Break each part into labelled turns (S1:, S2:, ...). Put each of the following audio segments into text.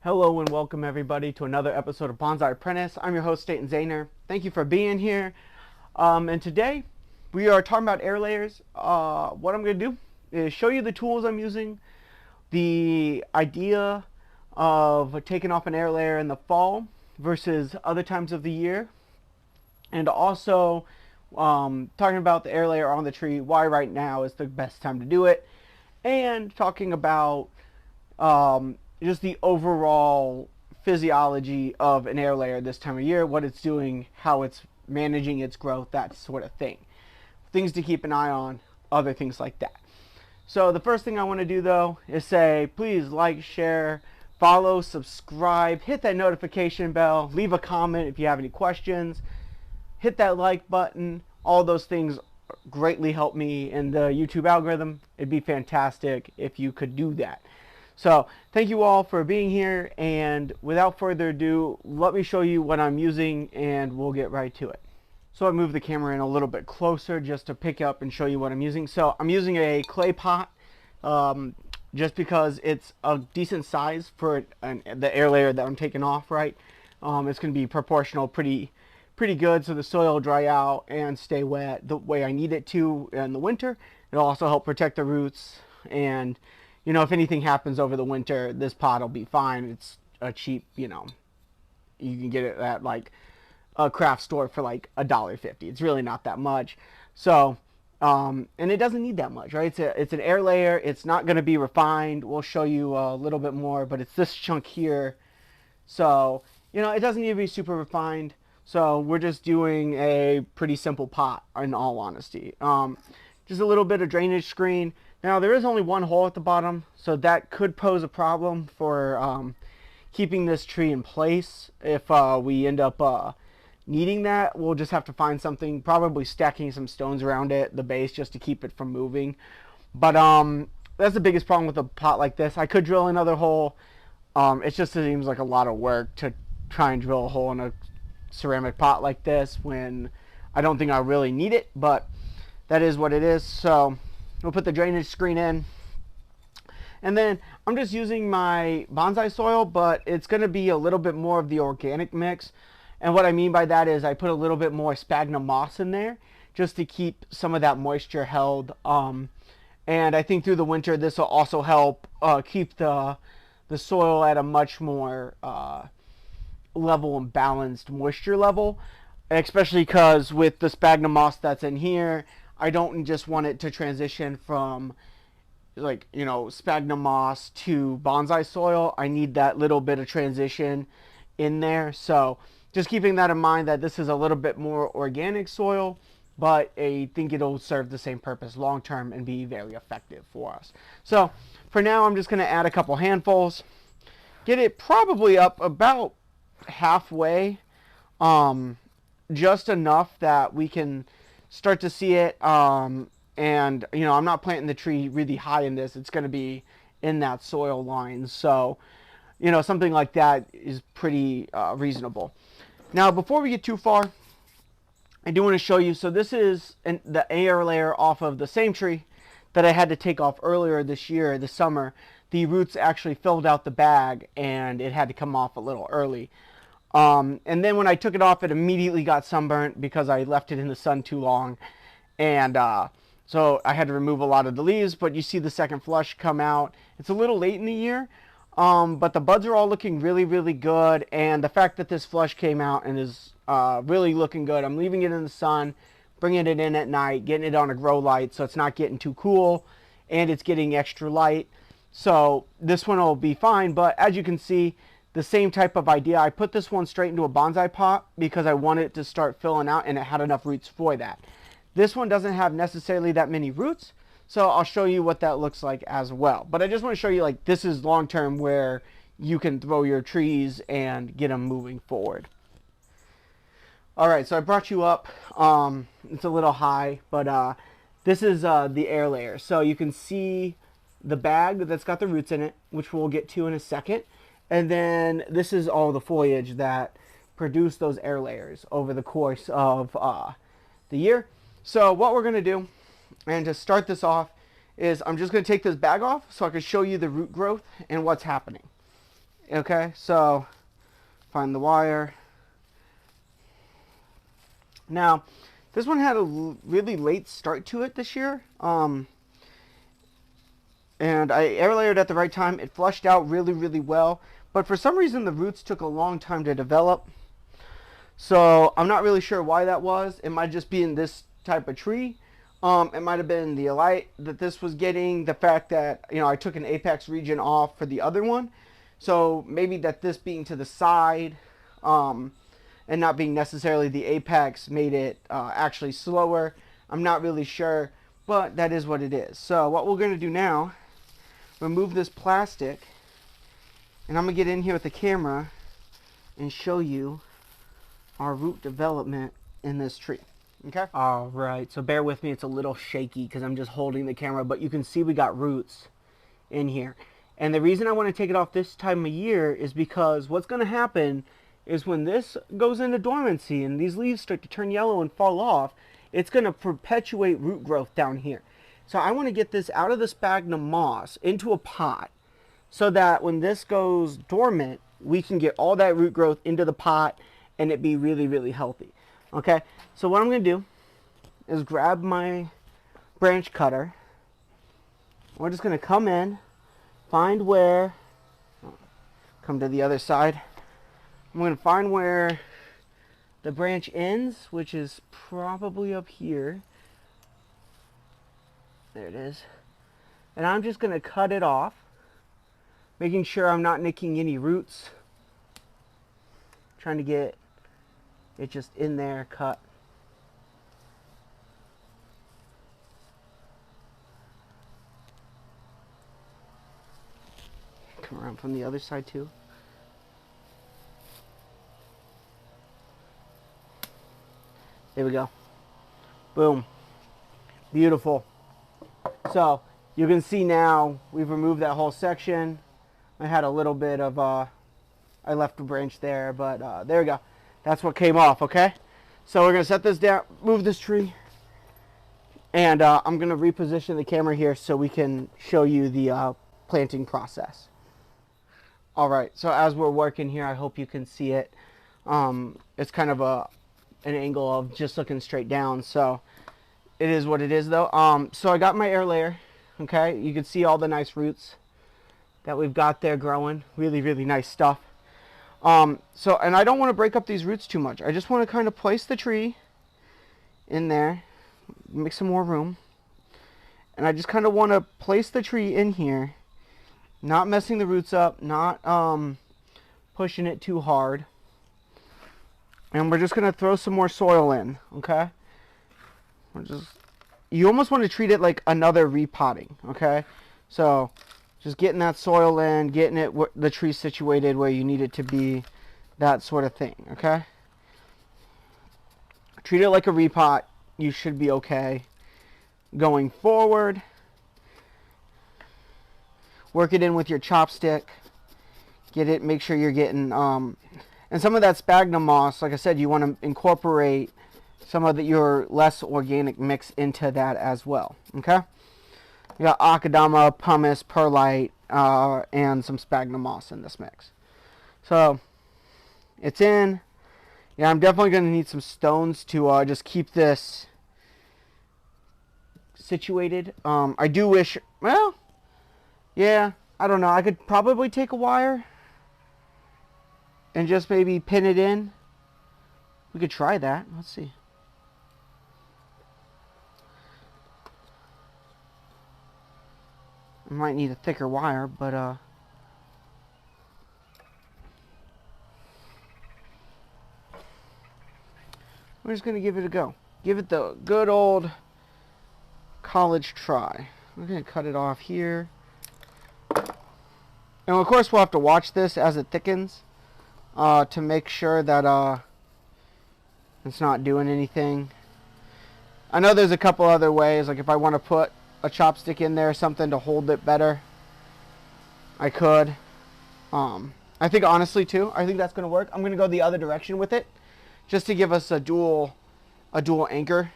S1: Hello and welcome everybody to another episode of Bonsai Apprentice. I'm your host Staten Zahner. Thank you for being here. And today we are talking about air layers. What I'm going to do is show you the tools I'm using, the idea of taking off an air layer in the fall versus other times of the year, and also talking about the air layer on the tree, why right now is the best time to do it, and talking about just the overall physiology of an air layer this time of year, what it's doing, how it's managing its growth, that sort of thing. Things to keep an eye on, other things like that. So the first thing I want to do though is say, please like, share, follow, subscribe, hit that notification bell, leave a comment if you have any questions, hit that like button. All those things greatly help me in the YouTube algorithm. It'd be fantastic if you could do that. So thank you all for being here, and without further ado, let me show you what I'm using and we'll get right to it. So I moved the camera in a little bit closer just to pick up and show you what I'm using. So I'm using a clay pot just because it's a decent size for the air layer that I'm taking off, right? It's going to be proportional pretty good, so the soil will dry out and stay wet the way I need it to in the winter. It'll also help protect the roots, and you know, if anything happens over the winter, this pot will be fine. It's a cheap, you can get it at like a craft store for like $1.50. It's really not that much. So, and it doesn't need that much, right? It's an air layer. It's not going to be refined. We'll show you a little bit more, but it's this chunk here. So, it doesn't need to be super refined. So we're just doing a pretty simple pot, in all honesty. Just a little bit of drainage screen. Now there is only one hole at the bottom, so that could pose a problem for keeping this tree in place. If we end up needing that, we'll just have to find something, probably stacking some stones around it, the base, just to keep it from moving. But that's the biggest problem with a pot like this. I could drill another hole. It just seems like a lot of work to try and drill a hole in a ceramic pot like this when I don't think I really need it, but that is what it is. So we'll put the drainage screen in, and then I'm just using my bonsai soil, but it's going to be a little bit more of the organic mix. And what I mean by that is I put a little bit more sphagnum moss in there just to keep some of that moisture held, and I think through the winter this will also help keep the soil at a much more level and balanced moisture level, especially because with the sphagnum moss that's in here, I don't just want it to transition from sphagnum moss to bonsai soil. I need that little bit of transition in there. So just keeping that in mind, that this is a little bit more organic soil, but I think it'll serve the same purpose long term and be very effective for us. So for now, I'm just going to add a couple handfuls, get it probably up about halfway, just enough that we can start to see it, and I'm not planting the tree really high in this. It's going to be in that soil line, so something like that is pretty reasonable. Now before we get too far, I do want to show you, so this is the air layer off of the same tree that I had to take off earlier this year, this summer. The roots actually filled out the bag and it had to come off a little early. And then when I took it off, it immediately got sunburnt because I left it in the sun too long. And so I had to remove a lot of the leaves, but you see the second flush come out. It's a little late in the year, but the buds are all looking really, really good. And the fact that this flush came out and is really looking good, I'm leaving it in the sun, bringing it in at night, getting it on a grow light so it's not getting too cool and it's getting extra light. So this one will be fine, but as you can see, the same type of idea. I put this one straight into a bonsai pot because I wanted it to start filling out and it had enough roots for that. This one doesn't have necessarily that many roots, so I'll show you what that looks like as well. But I just want to show you, like, this is long term where you can throw your trees and get them moving forward. Alright, so I brought you up. It's a little high, but this is the air layer. So you can see the bag that's got the roots in it, which we'll get to in a second. And then this is all the foliage that produce those air layers over the course of the year. So what we're going to do, and to start this off, is I'm just going to take this bag off so I can show you the root growth and what's happening. Okay, so find the wire. Now, this one had a really late start to it this year. And I air layered at the right time. It flushed out really, really well. But for some reason, the roots took a long time to develop. So I'm not really sure why that was. It might just be in this type of tree. It might have been the light that this was getting. The fact that, I took an apex region off for the other one. So maybe that this being to the side and not being necessarily the apex made it actually slower. I'm not really sure, but that is what it is. So what we're going to do now, remove this plastic, and I'm going to get in here with the camera and show you our root development in this tree. Okay? All right, so bear with me. It's a little shaky because I'm just holding the camera, but you can see we got roots in here. And the reason I want to take it off this time of year is because what's going to happen is when this goes into dormancy and these leaves start to turn yellow and fall off, it's going to perpetuate root growth down here. So I want to get this out of the sphagnum moss into a pot so that when this goes dormant, we can get all that root growth into the pot and it be really, really healthy. Okay, so what I'm going to do is grab my branch cutter. We're just going to come in, find where, come to the other side. I'm going to find where the branch ends, which is probably up here. There it is. And I'm just going to cut it off, making sure I'm not nicking any roots. Trying to get it just in there, cut. Come around from the other side too. There we go. Boom. Beautiful. So you can see now we've removed that whole section. I had a little bit of I left a branch there, but there we go. That's what came off. Okay, so we're gonna set this down, move this tree, and I'm gonna reposition the camera here so we can show you the planting process. All right, so as we're working here, I hope you can see it. It's kind of an angle of just looking straight down, so it is what it is though. So I got my air layer. Okay, you can see all the nice roots that we've got there growing. Really, really nice stuff. So, and I don't want to break up these roots too much. I just want to kind of place the tree in there, make some more room. And I just kind of want to place the tree in here, not messing the roots up, not pushing it too hard. And we're just going to throw some more soil in, okay? You almost want to treat it like another repotting, okay? So just getting that soil in, getting it the tree situated where you need it to be, that sort of thing, okay? Treat it like a repot. You should be okay. Going forward, work it in with your chopstick. Get it, make sure you're getting, and some of that sphagnum moss, like I said, you want to incorporate some of your less organic mix into that as well, okay? You got akadama, pumice, perlite, and some sphagnum moss in this mix. So it's in. Yeah, I'm definitely going to need some stones to just keep this situated. I do wish, well, yeah, I don't know. I could probably take a wire and just maybe pin it in. We could try that. Let's see. I might need a thicker wire, but we're just going to give it a go. Give it the good old college try. We're going to cut it off here. And of course we'll have to watch this as it thickens to make sure that it's not doing anything. I know there's a couple other ways, like if I want to put a chopstick in there or something to hold it better, I could. I think honestly too, I think that's going to work. I'm going to go the other direction with it just to give us a dual anchor.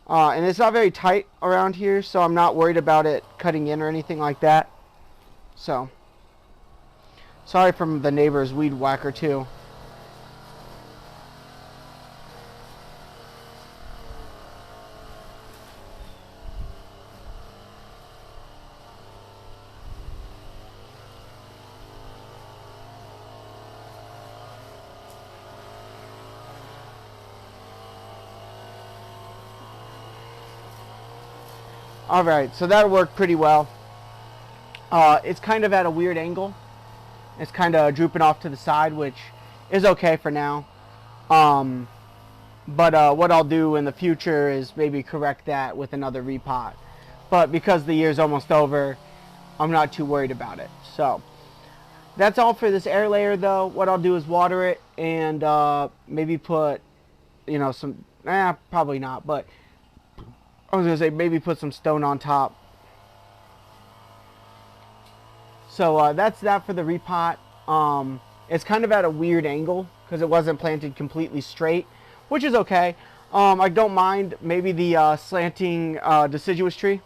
S1: And it's not very tight around here, so I'm not worried about it cutting in or anything like that. So Sorry from the neighbor's weed whacker too. Alright, so that worked pretty well. It's kind of at a weird angle. It's kind of drooping off to the side, which is okay for now. But what I'll do in the future is maybe correct that with another repot. But because the year's almost over, I'm not too worried about it. So that's all for this air layer though. What I'll do is water it and maybe put, you know, some, probably not, but I was going to say maybe put some stone on top. So that's that for the repot. It's kind of at a weird angle because it wasn't planted completely straight, which is okay. I don't mind maybe the slanting deciduous tree.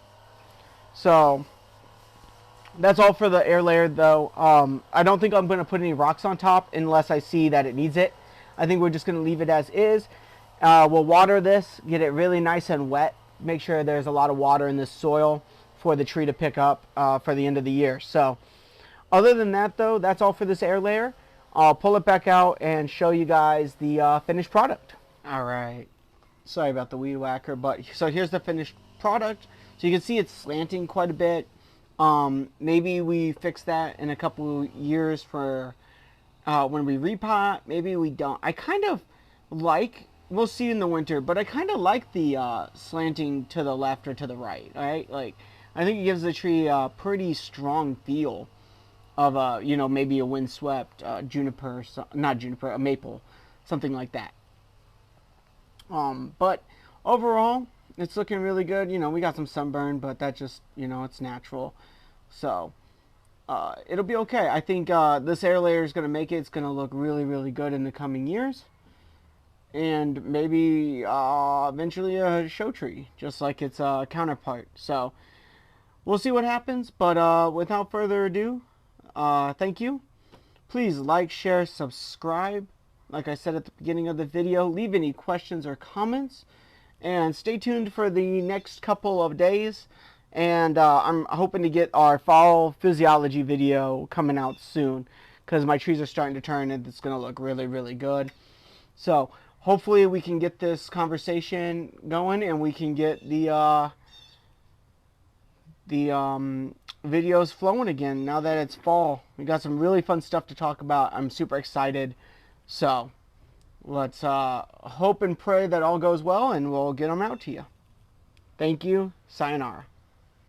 S1: So that's all for the air layer though. I don't think I'm going to put any rocks on top unless I see that it needs it. I think we're just going to leave it as is. We'll water this, get it really nice and wet. Make sure there's a lot of water in this soil for the tree to pick up for the end of the year. So other than that though, that's all for this air layer. I'll pull it back out and show you guys the finished product. Alright, sorry about the weed whacker, but so here's the finished product. So you can see it's slanting quite a bit. Maybe we fix that in a couple years for when we repot. Maybe we don't. I kind of like, we'll see in the winter, but I kind of like the slanting to the left or to the right, right? Like, I think it gives the tree a pretty strong feel of, you know, maybe a windswept juniper, not juniper, a maple, something like that. But overall, it's looking really good. You know, we got some sunburn, but that just, you know, it's natural. So, it'll be okay. I think this air layer is going to make it. It's going to look really, really good in the coming years. And maybe eventually a show tree, just like its counterpart. So, we'll see what happens. But without further ado, thank you. Please like, share, subscribe. Like I said at the beginning of the video, leave any questions or comments. And stay tuned for the next couple of days. And I'm hoping to get our fall physiology video coming out soon, because my trees are starting to turn and it's going to look really, really good. So hopefully we can get this conversation going and we can get the videos flowing again now that it's fall. We got some really fun stuff to talk about. I'm super excited. So let's hope and pray that all goes well and we'll get them out to you. Thank you. Sayonara.